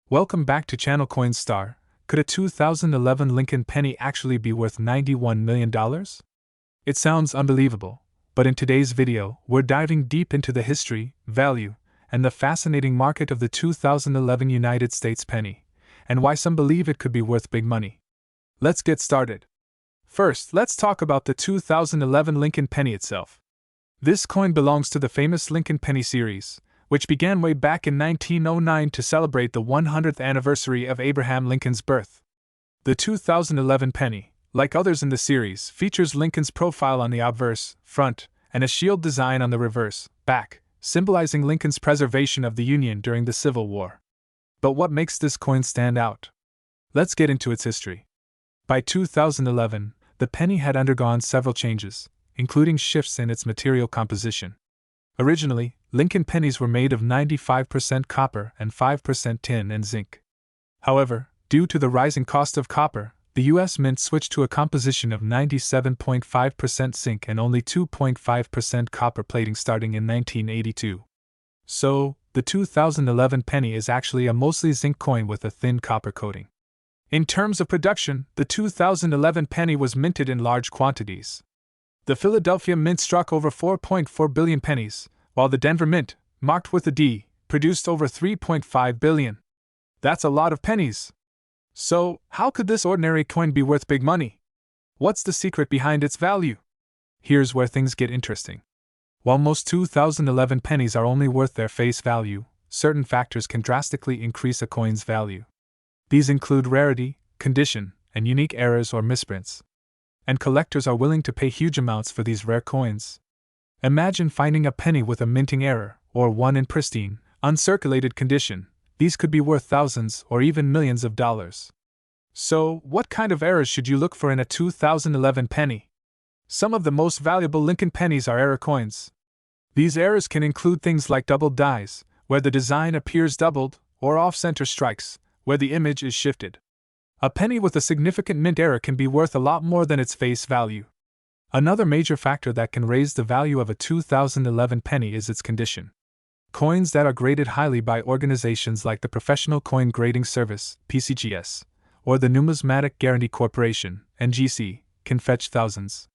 Welcome back to Channel Coinstar. Could a 2011 Lincoln penny actually be worth $91 million? It sounds unbelievable, but in today's video, we're diving deep into the history, value, and the fascinating market of the 2011 United States penny, and why some believe it could be worth big money. Let's get started. First, let's talk about the 2011 Lincoln penny itself. This coin belongs to the famous Lincoln penny series, which began way back in 1909 to celebrate the 100th anniversary of Abraham Lincoln's birth. The 2011 penny, like others in the series, features Lincoln's profile on the obverse, front, and a shield design on the reverse, back, symbolizing Lincoln's preservation of the Union during the Civil War. But what makes this coin stand out? Let's get into its history. By 2011, the penny had undergone several changes, including shifts in its material composition. Originally, Lincoln pennies were made of 95% copper and 5% tin and zinc. However, due to the rising cost of copper, the U.S. Mint switched to a composition of 97.5% zinc and only 2.5% copper plating starting in 1982. So, the 2011 penny is actually a mostly zinc coin with a thin copper coating. In terms of production, the 2011 penny was minted in large quantities. The Philadelphia Mint struck over 4.4 billion pennies, while the Denver Mint, marked with a D, produced over 3.5 billion. That's a lot of pennies. So, how could this ordinary coin be worth big money? What's the secret behind its value? Here's where things get interesting. While most 2011 pennies are only worth their face value, certain factors can drastically increase a coin's value. These include rarity, condition, and unique errors or misprints. And collectors are willing to pay huge amounts for these rare coins. Imagine finding a penny with a minting error, or one in pristine, uncirculated condition. These could be worth thousands or even millions of dollars. So, what kind of errors should you look for in a 2011 penny? Some of the most valuable Lincoln pennies are error coins. These errors can include things like doubled dies, where the design appears doubled, or off-center strikes, where the image is shifted. A penny with a significant mint error can be worth a lot more than its face value. Another major factor that can raise the value of a 2011 penny is its condition. Coins that are graded highly by organizations like the Professional Coin Grading Service, PCGS, or the Numismatic Guarantee Corporation, NGC, can fetch thousands.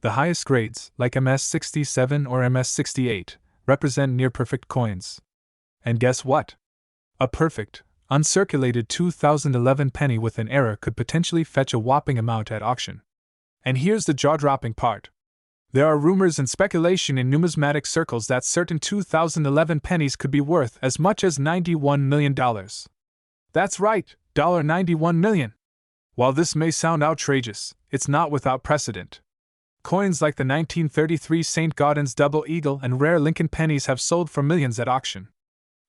The highest grades, like MS-67 or MS-68, represent near-perfect coins. And guess what? A perfect, uncirculated 2011 penny with an error could potentially fetch a whopping amount at auction. And here's the jaw-dropping part. There are rumors and speculation in numismatic circles that certain 2011 pennies could be worth as much as $91 million. That's right, $91 million. While this may sound outrageous, it's not without precedent. Coins like the 1933 St. Gaudens Double Eagle and rare Lincoln pennies have sold for millions at auction.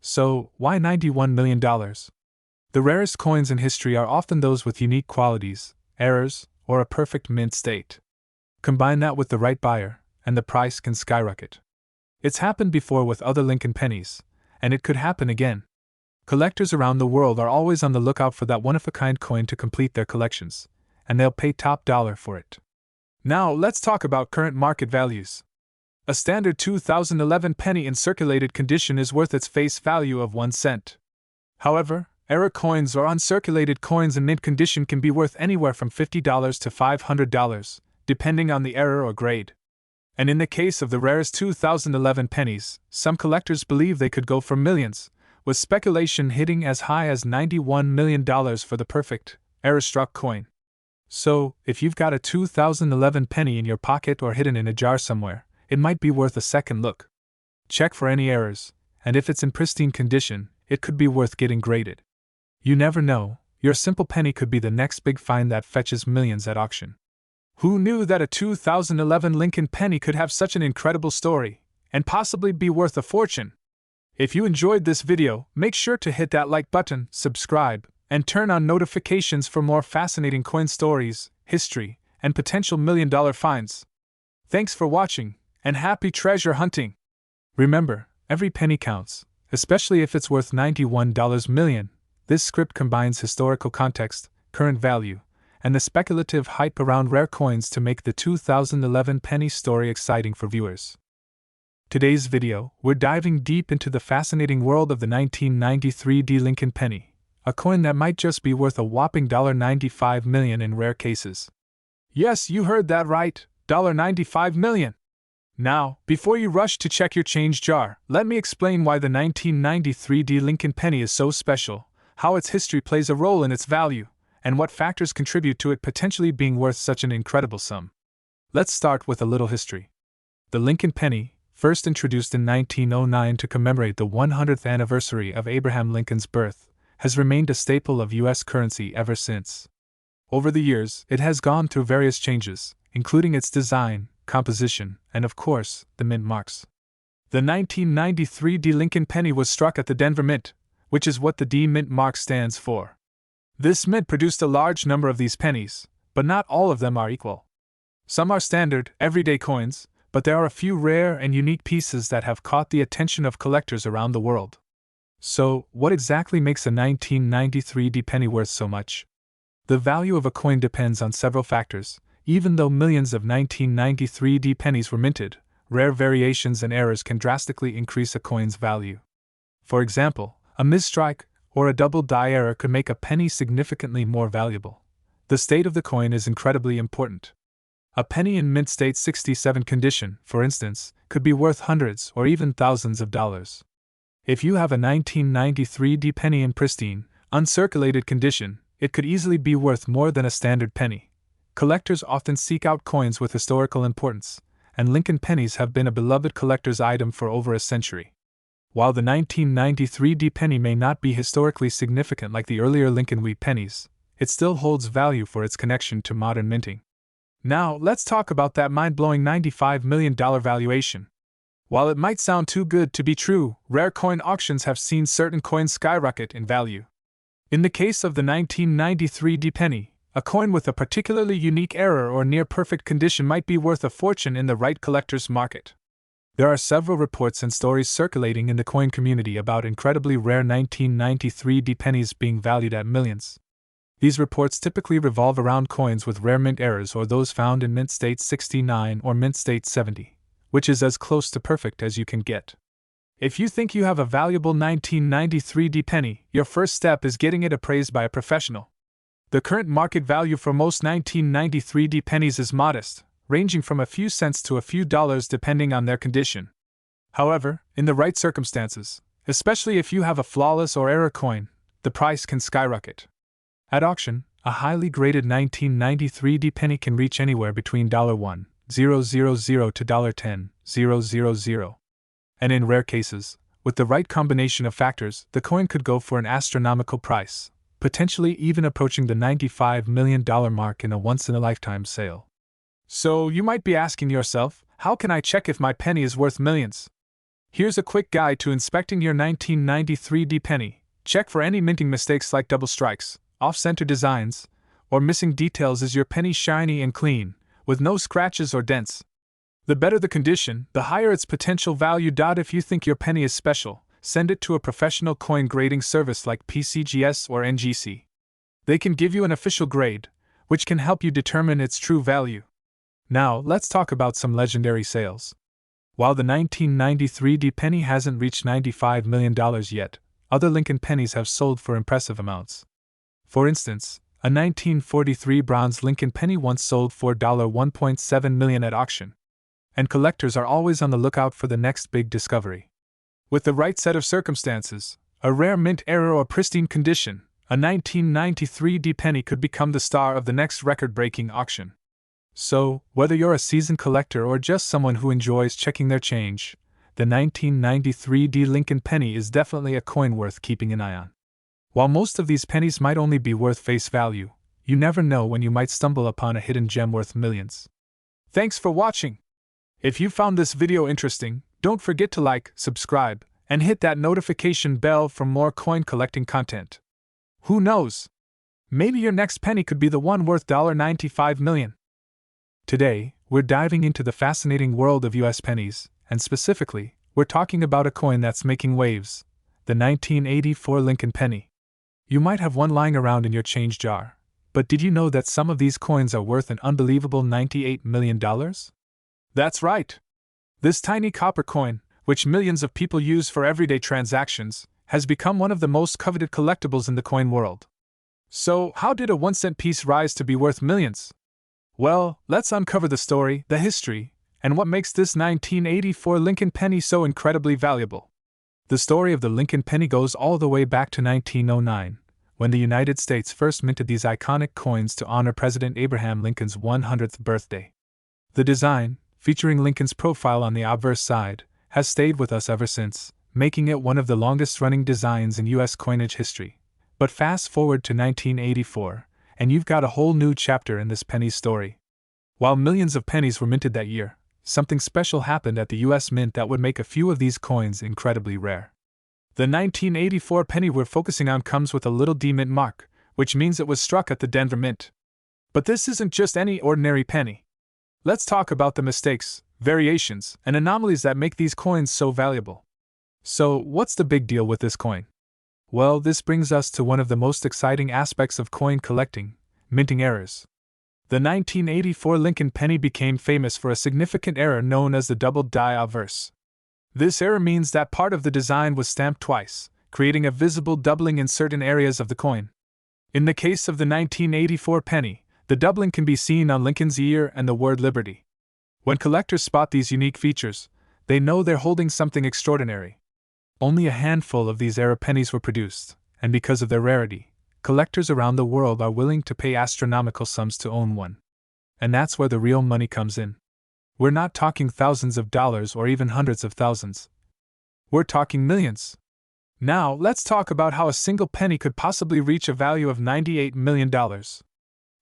So, why $91 million? The rarest coins in history are often those with unique qualities, errors, or a perfect mint state. Combine that with the right buyer, and the price can skyrocket. It's happened before with other Lincoln pennies, and it could happen again. Collectors around the world are always on the lookout for that one-of-a-kind coin to complete their collections, and they'll pay top dollar for it. Now, let's talk about current market values. A standard 2011 penny in circulated condition is worth its face value of 1 cent. However, error coins or uncirculated coins in mint condition can be worth anywhere from $50 to $500, depending on the error or grade. And in the case of the rarest 2011 pennies, some collectors believe they could go for millions, with speculation hitting as high as $91 million for the perfect, error-struck coin. So, if you've got a 2011 penny in your pocket or hidden in a jar somewhere, it might be worth a second look. Check for any errors, and if it's in pristine condition, it could be worth getting graded. You never know, your simple penny could be the next big find that fetches millions at auction. Who knew that a 2011 Lincoln penny could have such an incredible story, and possibly be worth a fortune? If you enjoyed this video, make sure to hit that like button, subscribe, and turn on notifications for more fascinating coin stories, history, and potential million-dollar finds. Thanks for watching, and happy treasure hunting! Remember, every penny counts, especially if it's worth $91 million. This script combines historical context, current value, and the speculative hype around rare coins to make the 2011 penny story exciting for viewers. Today's video, we're diving deep into the fascinating world of the 1993 Lincoln penny, a coin that might just be worth a whopping $95 million in rare cases. Yes, you heard that right, $95 million. Now, before you rush to check your change jar, let me explain why the 1993 D Lincoln penny is so special, how its history plays a role in its value, and what factors contribute to it potentially being worth such an incredible sum. Let's start with a little history. The Lincoln penny, first introduced in 1909 to commemorate the 100th anniversary of Abraham Lincoln's birth, has remained a staple of U.S. currency ever since. Over the years, it has gone through various changes, including its design, composition, and of course, the mint marks. The 1993 D Lincoln penny was struck at the Denver Mint, which is what the D mint mark stands for. This mint produced a large number of these pennies, but not all of them are equal. Some are standard, everyday coins, but there are a few rare and unique pieces that have caught the attention of collectors around the world. So, what exactly makes a 1993 D penny worth so much? The value of a coin depends on several factors. Even though millions of 1993 D pennies were minted, rare variations and errors can drastically increase a coin's value. For example, a misstrike or a double die error could make a penny significantly more valuable. The state of the coin is incredibly important. A penny in mint state 67 condition, for instance, could be worth hundreds or even thousands of dollars. If you have a 1993 D penny in pristine, uncirculated condition, it could easily be worth more than a standard penny. Collectors often seek out coins with historical importance, and Lincoln pennies have been a beloved collector's item for over a century. While the 1993 D penny may not be historically significant like the earlier Lincoln wheat pennies, it still holds value for its connection to modern minting. Now, let's talk about that mind-blowing $95 million valuation. While it might sound too good to be true, rare coin auctions have seen certain coins skyrocket in value. In the case of the 1993 D penny, a coin with a particularly unique error or near-perfect condition might be worth a fortune in the right collector's market. There are several reports and stories circulating in the coin community about incredibly rare 1993 D pennies being valued at millions. These reports typically revolve around coins with rare mint errors or those found in mint state 69 or mint state 70, which is as close to perfect as you can get. If you think you have a valuable 1993 D penny, your first step is getting it appraised by a professional. The current market value for most 1993 D pennies is modest, ranging from a few cents to a few dollars depending on their condition. However, in the right circumstances, especially if you have a flawless or error coin, the price can skyrocket. At auction, a highly graded 1993 D penny can reach anywhere between $1,000 to $10,000. And in rare cases, with the right combination of factors, the coin could go for an astronomical price, potentially even approaching the $95 million mark in a once-in-a-lifetime sale. So, you might be asking yourself, how can I check if my penny is worth millions? Here's a quick guide to inspecting your 1993 D penny. Check for any minting mistakes like double strikes, off-center designs, or missing details. Is your penny shiny and clean, with no scratches or dents? The better the condition, the higher its potential value. If you think your penny is special, send it to a professional coin grading service like PCGS or NGC. They can give you an official grade, which can help you determine its true value. Now, let's talk about some legendary sales. While the 1993 D penny hasn't reached $95 million yet, other Lincoln pennies have sold for impressive amounts. For instance, a 1943 bronze Lincoln penny once sold for $1.7 million at auction. And collectors are always on the lookout for the next big discovery. With the right set of circumstances, a rare mint error or pristine condition, a 1993 D penny could become the star of the next record-breaking auction. So, whether you're a seasoned collector or just someone who enjoys checking their change, the 1993 D Lincoln penny is definitely a coin worth keeping an eye on. While most of these pennies might only be worth face value, you never know when you might stumble upon a hidden gem worth millions. Thanks for watching! If you found this video interesting, don't forget to like, subscribe, and hit that notification bell for more coin collecting content. Who knows? Maybe your next penny could be the one worth $95 million. Today, we're diving into the fascinating world of US pennies, and specifically, we're talking about a coin that's making waves, the 1984 Lincoln penny. You might have one lying around in your change jar, but did you know that some of these coins are worth an unbelievable $98 million? That's right! This tiny copper coin, which millions of people use for everyday transactions, has become one of the most coveted collectibles in the coin world. So, how did a 1-cent piece rise to be worth millions? Well, let's uncover the story, the history, and what makes this 1984 Lincoln penny so incredibly valuable. The story of the Lincoln penny goes all the way back to 1909, when the United States first minted these iconic coins to honor President Abraham Lincoln's 100th birthday. The design, featuring Lincoln's profile on the obverse side, has stayed with us ever since, making it one of the longest-running designs in U.S. coinage history. But fast forward to 1984, and you've got a whole new chapter in this penny story. While millions of pennies were minted that year, something special happened at the U.S. Mint that would make a few of these coins incredibly rare. The 1984 penny we're focusing on comes with a little D mint mark, which means it was struck at the Denver Mint. But this isn't just any ordinary penny. Let's talk about the mistakes, variations, and anomalies that make these coins so valuable. So, what's the big deal with this coin? Well, this brings us to one of the most exciting aspects of coin collecting: minting errors. The 1984 Lincoln penny became famous for a significant error known as the double die obverse. This error means that part of the design was stamped twice, creating a visible doubling in certain areas of the coin. In the case of the 1984 penny, the doubling can be seen on Lincoln's ear and the word Liberty. When collectors spot these unique features, they know they're holding something extraordinary. Only a handful of these error pennies were produced, and because of their rarity, collectors around the world are willing to pay astronomical sums to own one. And that's where the real money comes in. We're not talking thousands of dollars or even hundreds of thousands. We're talking millions. Now, let's talk about how a single penny could possibly reach a value of $98 million.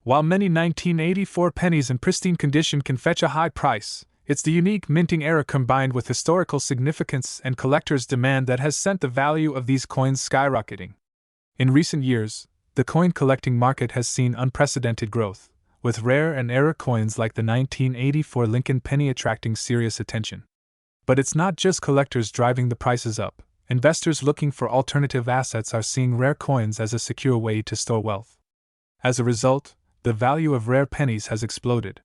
While many 1984 pennies in pristine condition can fetch a high price, it's the unique minting error combined with historical significance and collectors' demand that has sent the value of these coins skyrocketing. In recent years, the coin collecting market has seen unprecedented growth, with rare and error coins like the 1984 Lincoln penny attracting serious attention. But it's not just collectors driving the prices up. Investors looking for alternative assets are seeing rare coins as a secure way to store wealth. As a result, the value of rare pennies has exploded.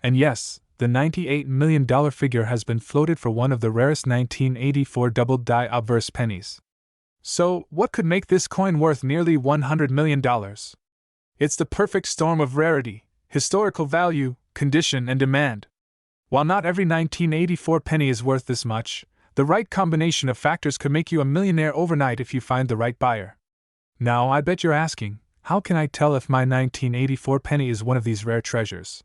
And yes, the $98 million figure has been floated for one of the rarest 1984 double die obverse pennies. So, what could make this coin worth nearly $100 million? It's the perfect storm of rarity, historical value, condition, and demand. While not every 1984 penny is worth this much, the right combination of factors could make you a millionaire overnight if you find the right buyer. Now, I bet you're asking, how can I tell if my 1984 penny is one of these rare treasures?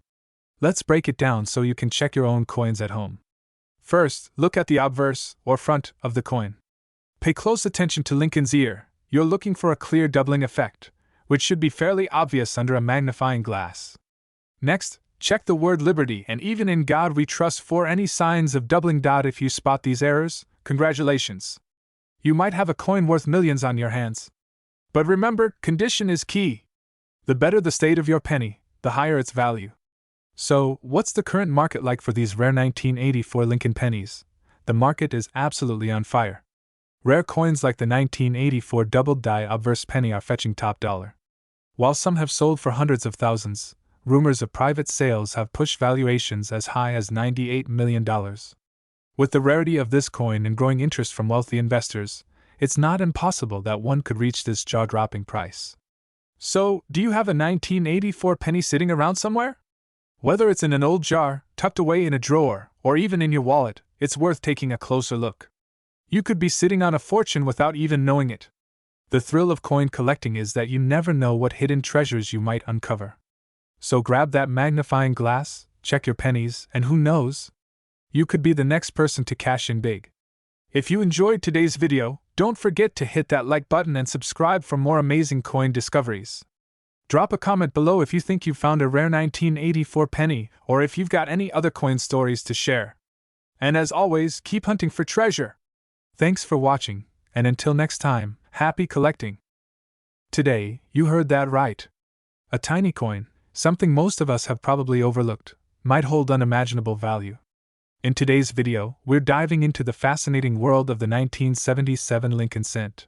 Let's break it down so you can check your own coins at home. First, look at the obverse, or front, of the coin. Pay close attention to Lincoln's ear. You're looking for a clear doubling effect, which should be fairly obvious under a magnifying glass. Next, check the word Liberty, and even in God we trust for any signs of doubling. If you spot these errors, congratulations. You might have a coin worth millions on your hands. But remember, condition is key. The better the state of your penny, the higher its value. So, what's the current market like for these rare 1984 Lincoln pennies? The market is absolutely on fire. Rare coins like the 1984 double die obverse penny are fetching top dollar. While some have sold for hundreds of thousands, rumors of private sales have pushed valuations as high as $98 million. With the rarity of this coin and growing interest from wealthy investors, it's not impossible that one could reach this jaw-dropping price. So, do you have a 1984 penny sitting around somewhere? Whether it's in an old jar, tucked away in a drawer, or even in your wallet, it's worth taking a closer look. You could be sitting on a fortune without even knowing it. The thrill of coin collecting is that you never know what hidden treasures you might uncover. So grab that magnifying glass, check your pennies, and who knows? You could be the next person to cash in big. If you enjoyed today's video, don't forget to hit that like button and subscribe for more amazing coin discoveries. Drop a comment below if you think you found a rare 1984 penny, or if you've got any other coin stories to share. And as always, keep hunting for treasure. Thanks for watching, and until next time, happy collecting. Today, you heard that right. A tiny coin, something most of us have probably overlooked, might hold unimaginable value. In today's video, we're diving into the fascinating world of the 1977 Lincoln cent.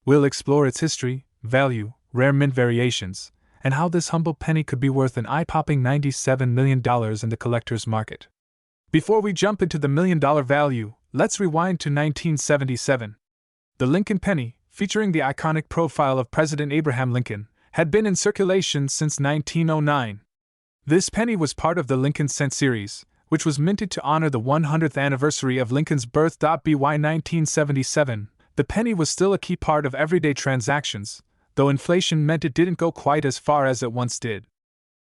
We'll explore its history, value, rare mint variations, and how this humble penny could be worth an eye-popping $97 million in the collector's market. Before we jump into the $1 million value, let's rewind to 1977. The Lincoln penny, featuring the iconic profile of President Abraham Lincoln, had been in circulation since 1909. This penny was part of the Lincoln Cent series, which was minted to honor the 100th anniversary of Lincoln's birth. By 1977, the penny was still a key part of everyday transactions, though inflation meant it didn't go quite as far as it once did.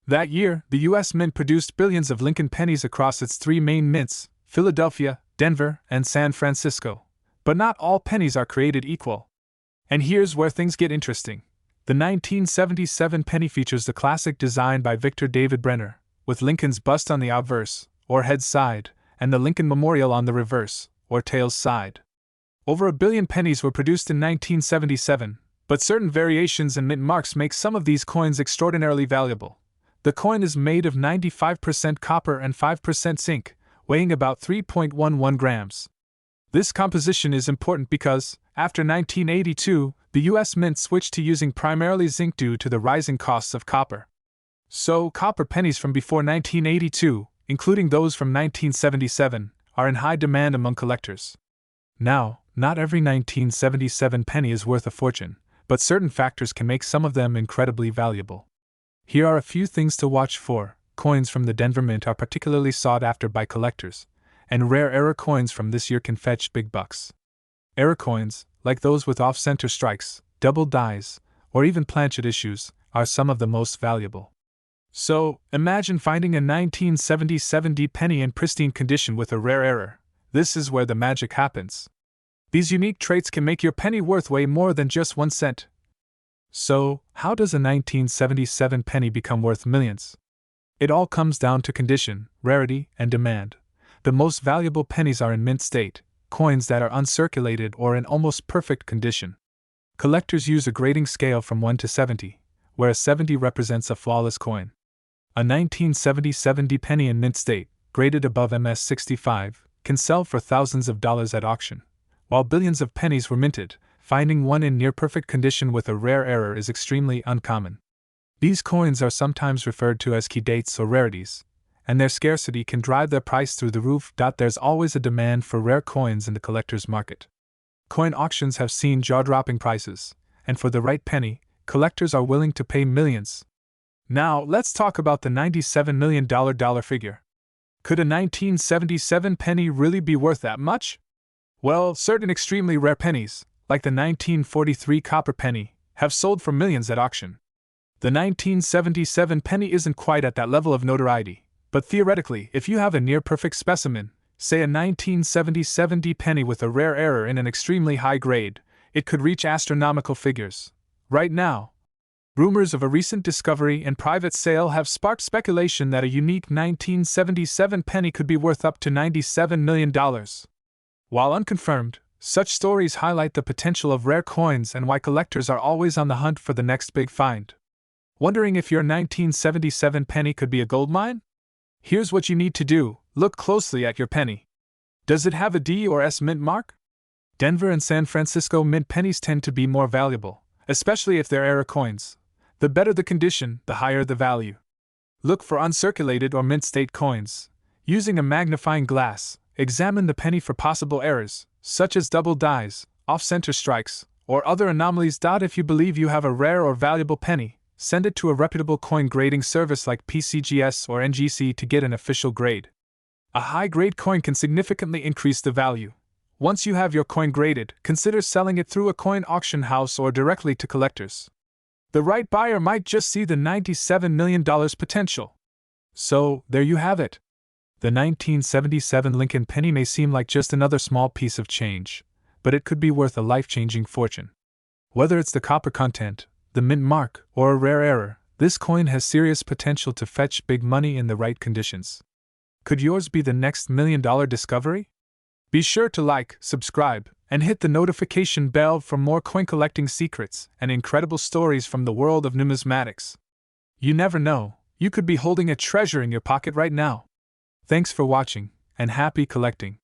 That year, the U.S. Mint produced billions of Lincoln pennies across its three main mints, Philadelphia, Denver, and San Francisco. But not all pennies are created equal. And here's where things get interesting. The 1977 penny features the classic design by Victor David Brenner, with Lincoln's bust on the obverse, or head side, and the Lincoln Memorial on the reverse, or tails side. Over 1 billion pennies were produced in 1977, but certain variations in mint marks make some of these coins extraordinarily valuable. The coin is made of 95% copper and 5% zinc, weighing about 3.11 grams. This composition is important because, after 1982, the U.S. Mint switched to using primarily zinc due to the rising costs of copper. So, copper pennies from before 1982, including those from 1977, are in high demand among collectors. Now, not every 1977 penny is worth a fortune, but certain factors can make some of them incredibly valuable. Here are a few things to watch for. Coins from the Denver Mint are particularly sought after by collectors, and rare error coins from this year can fetch big bucks. Error coins, like those with off-center strikes, double dies, or even planchet issues, are some of the most valuable. So, imagine finding a 1977 penny in pristine condition with a rare error. This is where the magic happens. These unique traits can make your penny worth way more than just 1 cent. So, how does a 1977 penny become worth millions? It all comes down to condition, rarity, and demand. The most valuable pennies are in mint state, coins that are uncirculated or in almost perfect condition. Collectors use a grading scale from 1 to 70, where a 70 represents a flawless coin. A 1977 penny in mint state, graded above MS 65, can sell for thousands of dollars at auction. While billions of pennies were minted, finding one in near-perfect condition with a rare error is extremely uncommon. These coins are sometimes referred to as key dates or rarities, and their scarcity can drive their price through the roof. There's always a demand for rare coins in the collector's market. Coin auctions have seen jaw-dropping prices, and for the right penny, collectors are willing to pay millions. Now, let's talk about the $97 million figure. Could a 1977 penny really be worth that much? Well, certain extremely rare pennies, like the 1943 copper penny, have sold for millions at auction. The 1977 penny isn't quite at that level of notoriety, but theoretically, if you have a near-perfect specimen, say a 1977 penny with a rare error in an extremely high grade, it could reach astronomical figures. Right now, rumors of a recent discovery and private sale have sparked speculation that a unique 1977 penny could be worth up to $97 million. While unconfirmed, such stories highlight the potential of rare coins and why collectors are always on the hunt for the next big find. Wondering if your 1977 penny could be a gold mine? Here's what you need to do: look closely at your penny. Does it have a D or S mint mark? Denver and San Francisco mint pennies tend to be more valuable, especially if they're error coins. The better the condition, the higher the value. Look for uncirculated or mint state coins. Using a magnifying glass, examine the penny for possible errors, such as double dies, off-center strikes, or other anomalies. If you believe you have a rare or valuable penny, send it to a reputable coin grading service like PCGS or NGC to get an official grade. A high-grade coin can significantly increase the value. Once you have your coin graded, consider selling it through a coin auction house or directly to collectors. The right buyer might just see the $97 million potential. So, there you have it. The 1977 Lincoln penny may seem like just another small piece of change, but it could be worth a life-changing fortune. Whether it's the copper content, the mint mark, or a rare error, this coin has serious potential to fetch big money in the right conditions. Could yours be the next $1 million discovery? Be sure to like, subscribe, and hit the notification bell for more coin collecting secrets and incredible stories from the world of numismatics. You never know, you could be holding a treasure in your pocket right now. Thanks for watching, and happy collecting.